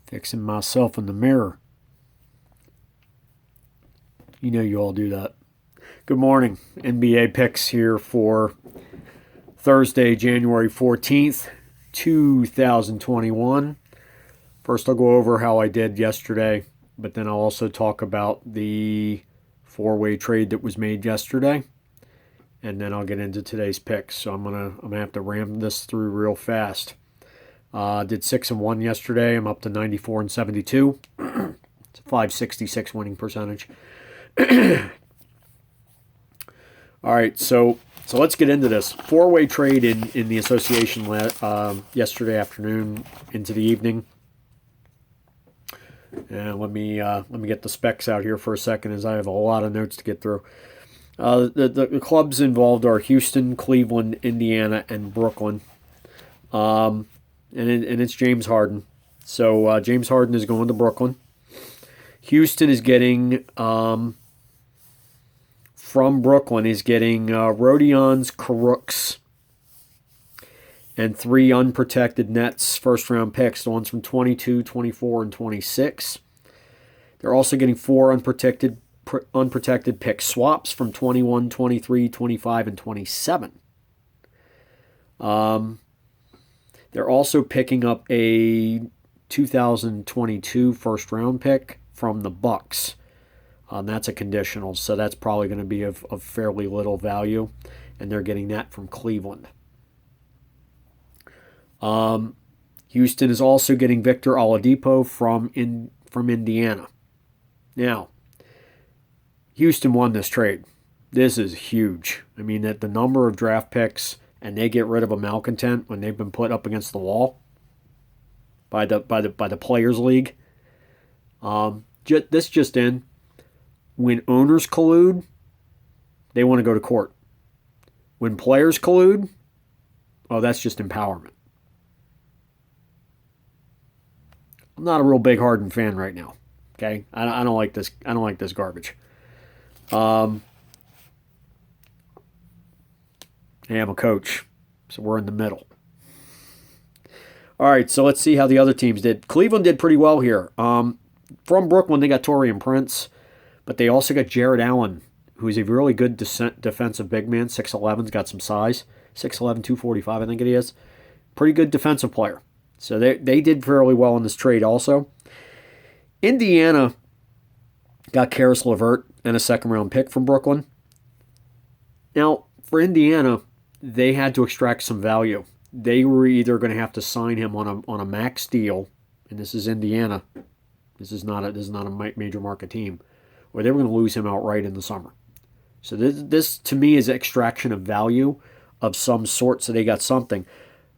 Fixing myself in the mirror. You know you all do that. Good morning. NBA picks here for Thursday, January 14th, 2021. First, I'll go over how I did yesterday, but then I'll also talk about the four-way trade that was made yesterday, and then I'll get into today's picks. So I'm gonna have to ram this through real fast. Did 6-1 yesterday. I'm up to 94-72. It's a 566 winning percentage. All right, so let's get into this four-way trade in the association yesterday afternoon into the evening. And let me get the specs out here for a second, as I have a lot of notes to get through. The clubs involved are Houston, Cleveland, Indiana, and Brooklyn. And it's James Harden. So James Harden is going to Brooklyn. Houston is getting from Brooklyn is getting Rodions, Karooks, and 3 unprotected Nets first-round picks. The ones from 22, 24, and 26. They're also getting 4 unprotected pick swaps from 21, 23, 25, and 27. They're also picking up a 2022 first-round pick from the Bucks. That's a conditional, so that's probably going to be of fairly little value, and they're getting that from Cleveland. Houston is also getting Victor Oladipo from Indiana. Now, Houston won this trade. This is huge. I mean, that the number of draft picks, and they get rid of a malcontent when they've been put up against the wall by the Players League. This just in. When owners collude, they want to go to court. When players collude, oh, that's just empowerment. I'm not a real big Harden fan right now. Okay, I don't like this. I don't like this garbage. Hey, I'm a coach, so we're in the middle. All right, so let's see how the other teams did. Cleveland did pretty well here. From Brooklyn, they got Taurean Prince, but they also got Jared Allen, who's a really good defensive big man. 6'11's got some size. 6'11", 245, I think it is. Pretty good defensive player. So they did fairly well in this trade also. Indiana got Karis LeVert and a second-round pick from Brooklyn. Now, for Indiana, they had to extract some value. They were either going to have to sign him on a max deal, and this is Indiana. This is not a major market team, or they were going to lose him outright in the summer. So this to me is extraction of value of some sort. So they got something.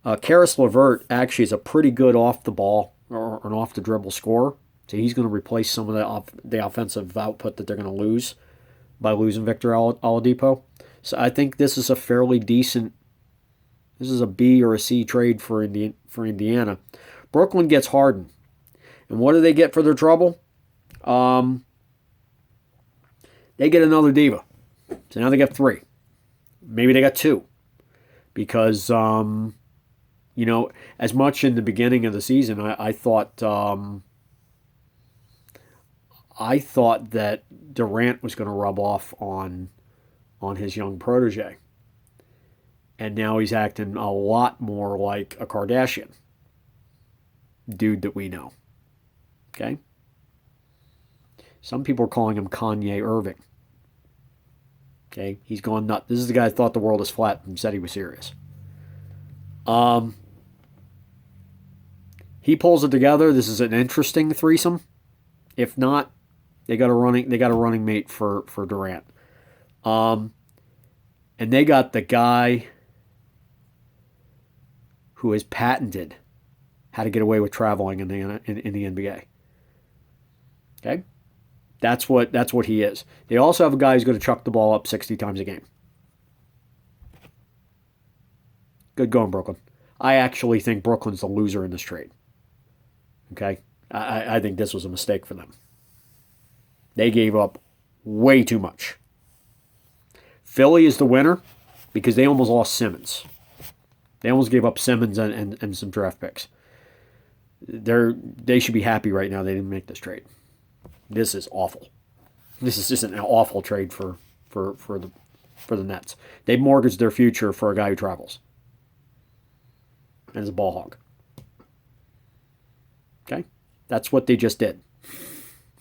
Karis LeVert actually is a pretty good off the ball or an off the dribble scorer. So he's going to replace some of the offensive output that they're going to lose by losing Victor Oladipo. So I think this is a fairly decent. This is a B or a C trade for Indiana. Brooklyn gets Harden, and what do they get for their trouble? They get another diva. So now they got 3. Maybe they got 2, because as much in the beginning of the season, I thought that Durant was going to rub off on his young protege. And now he's acting a lot more like a Kardashian dude that we know. Okay? Some people are calling him Kanye Irving. Okay? He's gone nuts. This is the guy that thought the world is flat and said he was serious. He pulls it together. This is an interesting threesome. If not, they got a running mate for Durant. And they got the guy who has patented how to get away with traveling in the NBA. Okay? That's what he is. They also have a guy who's going to chuck the ball up 60 times a game. Good going, Brooklyn. I actually think Brooklyn's the loser in this trade. Okay? I think this was a mistake for them. They gave up way too much. Philly is the winner because they almost lost Simmons. They almost gave up Simmons and some draft picks. they should be happy right now they didn't make this trade. This is awful. This is just an awful trade for the Nets. They've mortgaged their future for a guy who travels and is a ball hog. Okay? That's what they just did.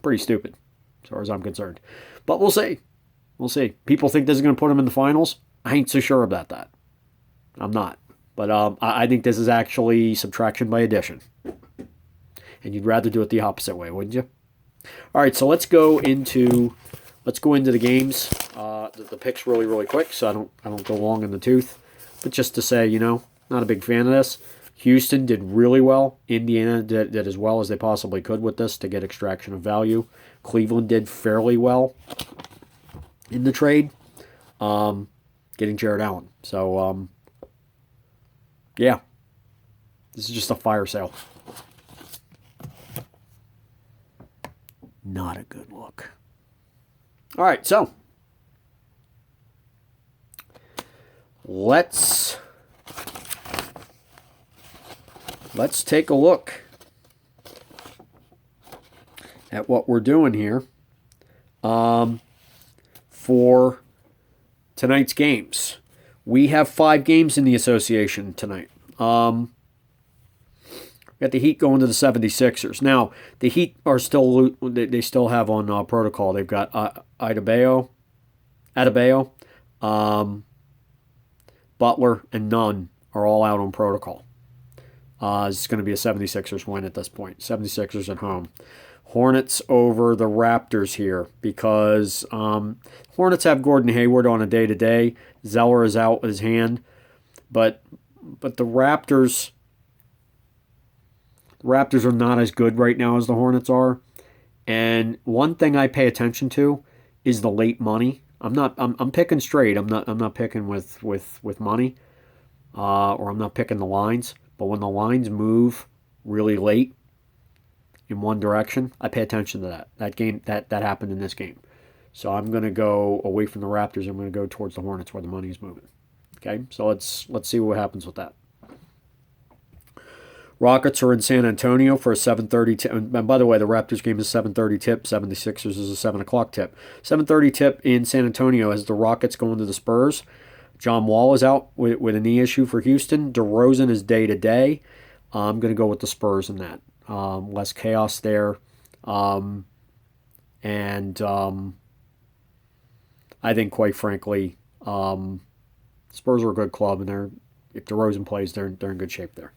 Pretty stupid, as far as I'm concerned. But we'll see. We'll see. People think this is going to put them in the finals. I ain't so sure about that. I'm not. But I think this is actually subtraction by addition. And you'd rather do it the opposite way, wouldn't you? All right, so let's go into the games. The picks really quick, so I don't go long in the tooth. But just to say, not a big fan of this. Houston did really well. Indiana did as well as they possibly could with this to get extraction of value. Cleveland did fairly well in the trade, getting Jared Allen. So, yeah, this is just a fire sale. Not a good look. All right, so let's take a look at what we're doing here for tonight's games. We have 5 games in the association tonight. We got the Heat going to the 76ers. Now, the Heat are still, they still have on protocol. They've got Adebayo, Butler, and Nunn are all out on protocol. It's going to be a 76ers win at this point. 76ers at home. Hornets over the Raptors here because Hornets have Gordon Hayward on a day-to-day. Zeller is out with his hand. But the Raptors are not as good right now as the Hornets are. And one thing I pay attention to is the late money. I'm picking straight. I'm not picking with money. Or I'm not picking the lines. But when the lines move really late in one direction, I pay attention to that. That game that happened in this game. So I'm going to go away from the Raptors. I'm going to go towards the Hornets where the money is moving. Okay, so let's see what happens with that. Rockets are in San Antonio for a 7:30 tip. And by the way, the Raptors game is 7:30 tip. 76ers is a 7 o'clock tip. 7:30 tip in San Antonio as the Rockets go into the Spurs. John Wall is out with a knee issue for Houston. DeRozan is day-to-day. I'm going to go with the Spurs in that. Less chaos there. I think, quite frankly, Spurs are a good club, and if DeRozan plays, they're in good shape there.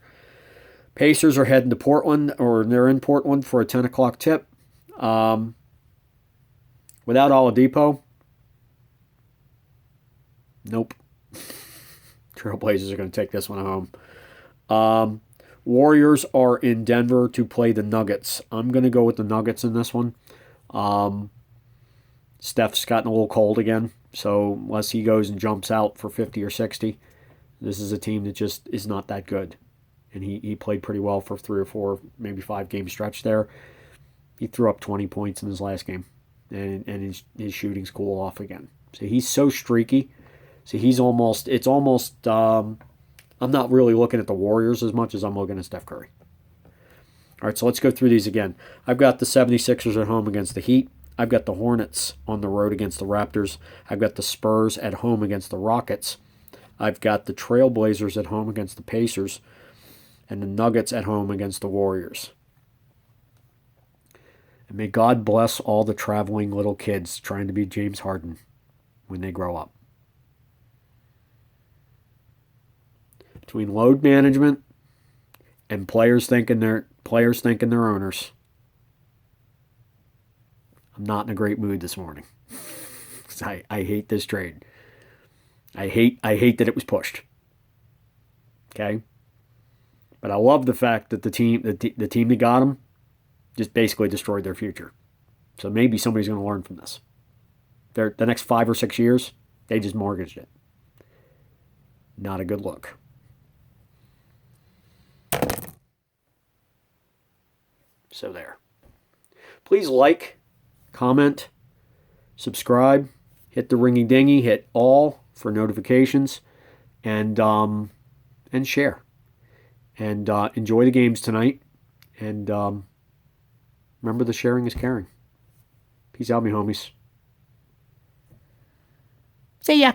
Pacers are heading to Portland, or they're in Portland for a 10 o'clock tip. Without Oladipo, nope. Trailblazers are going to take this one home. Warriors are in Denver to play the Nuggets. I'm going to go with the Nuggets in this one. Steph's gotten a little cold again, so unless he goes and jumps out for 50 or 60, this is a team that just is not that good. And he played pretty well for 3 or 4, maybe 5 game stretch there. He threw up 20 points in his last game, and his shooting's cool off again. So he's so streaky. So I'm not really looking at the Warriors as much as I'm looking at Steph Curry. All right, so let's go through these again. I've got the 76ers at home against the Heat. I've got the Hornets on the road against the Raptors. I've got the Spurs at home against the Rockets. I've got the Trailblazers at home against the Pacers. And the Nuggets at home against the Warriors. And may God bless all the traveling little kids trying to be James Harden when they grow up. Between load management and players thinking they're owners, I'm not in a great mood this morning. I hate this trade. I hate that it was pushed. Okay? But I love the fact that the team that got him just basically destroyed their future. So maybe somebody's going to learn from this. The next 5 or 6 years, they just mortgaged it. Not a good look. So there. Please like, comment, subscribe, hit the ringy dingy, hit all for notifications, and share. And enjoy the games tonight. And remember, the sharing is caring. Peace out, me homies. See ya.